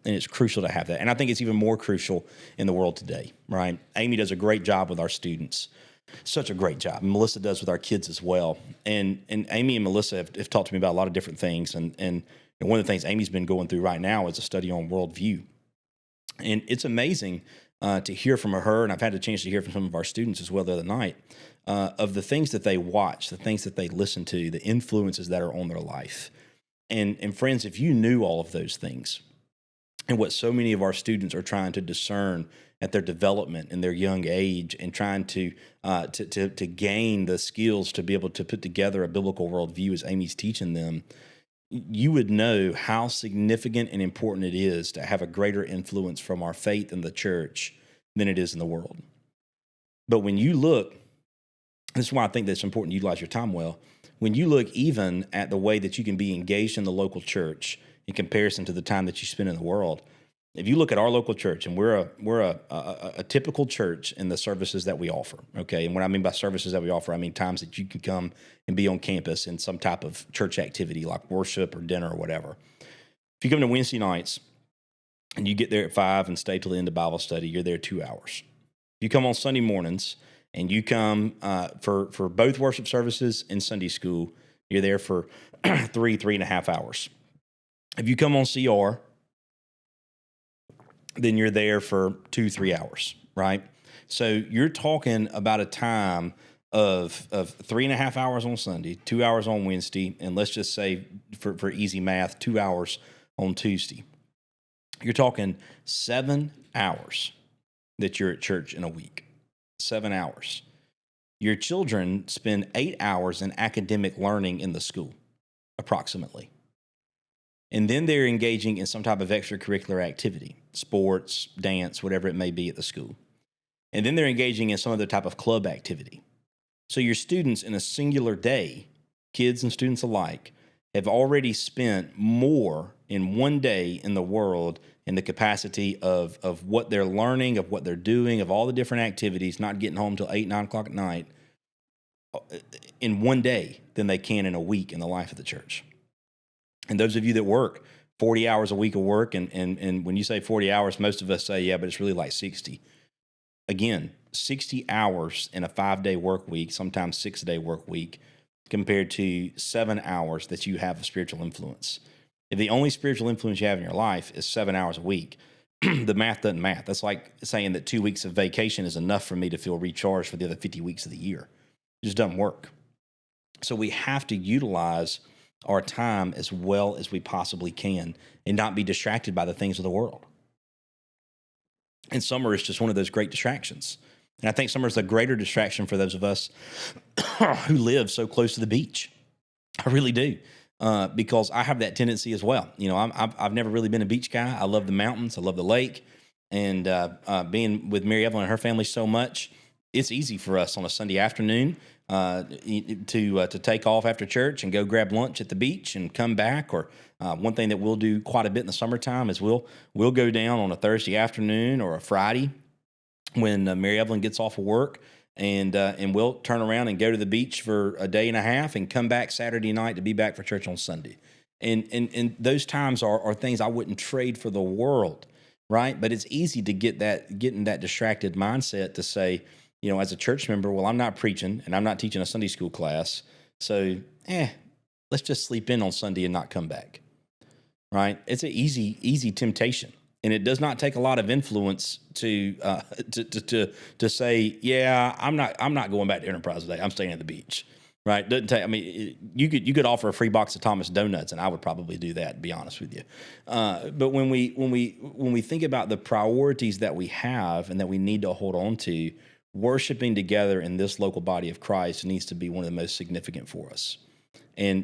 and it's crucial to have that. And I think it's even more crucial in the world today, right? Amy does a great job with our students, such a great job. Melissa does with our kids as well. And Amy and Melissa have talked to me about a lot of different things. And one of the things Amy's been going through right now is a study on worldview. And it's amazing to hear from her, and I've had a chance to hear from some of our students as well the other night, of the things that they watch, the things that they listen to, the influences that are on their life. And friends, if you knew all of those things and what so many of our students are trying to discern at their development in their young age and trying to gain the skills to be able to put together a biblical worldview as Amy's teaching them, you would know how significant and important it is to have a greater influence from our faith in the church than it is in the world. But when you look, this is why I think that it's important to utilize your time well. When you look even at the way that you can be engaged in the local church in comparison to the time that you spend in the world, if you look at our local church, and we're a typical church in the services that we offer, okay? And what I mean by services that we offer, I mean times that you can come and be on campus in some type of church activity like worship or dinner or whatever. If you come to Wednesday nights and you get there at 5 and stay till the end of Bible study, you're there 2 hours. If you come on Sunday mornings and you come for both worship services and Sunday school, you're there for 3.5 hours. If you come on CR, then you're there for 2-3 hours, right? So you're talking about a time of 3.5 hours on Sunday, 2 hours on Wednesday, and let's just say for easy math, 2 hours on Tuesday. You're talking 7 hours that you're at church in a week. 7 hours. Your children spend 8 hours in academic learning in the school, approximately. And then they're engaging in some type of extracurricular activity, sports, dance, whatever it may be at the school. And then they're engaging in some other type of club activity. So your students in a singular day, kids and students alike, have already spent more in one day in the world in the capacity of what they're learning, of what they're doing, of all the different activities, not getting home till 8, 9 o'clock at night, in one day than they can in a week in the life of the church. And those of you that work 40 hours a week of work, and when you say 40 hours, most of us say, yeah, but it's really like 60. Again, 60 hours in a 5-day work week, sometimes 6-day work week, compared to 7 hours that you have of spiritual influence. If the only spiritual influence you have in your life is 7 hours a week, the math doesn't math. That's like saying that 2 weeks of vacation is enough for me to feel recharged for the other 50 weeks of the year. It just doesn't work. So we have to utilize our time as well as we possibly can and not be distracted by the things of the world. And summer is just one of those great distractions. And I think summer is a greater distraction for those of us who live so close to the beach. I really do. Because I have that tendency as well. You know, I've never really been a beach guy. I love the mountains. I love the lake. And being with Mary Evelyn and her family so much, it's easy for us on a Sunday afternoon to take off after church and go grab lunch at the beach and come back. Or one thing that we'll do quite a bit in the summertime is we'll go down on a Thursday afternoon or a Friday when Mary Evelyn gets off of work, and we'll turn around and go to the beach for a day and a half and come back Saturday night to be back for church on Sunday. And those times are things I wouldn't trade for the world, right? But it's easy to get in that distracted mindset to say, you know, as a church member, well, I'm not preaching and I'm not teaching a Sunday school class, so let's just sleep in on Sunday and not come back, right? It's an easy temptation. And it does not take a lot of influence to say, yeah, I'm not going back to Enterprise today. I'm staying at the beach, right? Doesn't take. I mean, you could offer a free box of Thomas Donuts, and I would probably do that, to be honest with you. But when we think about the priorities that we have and that we need to hold on to, worshiping together in this local body of Christ needs to be one of the most significant for us. And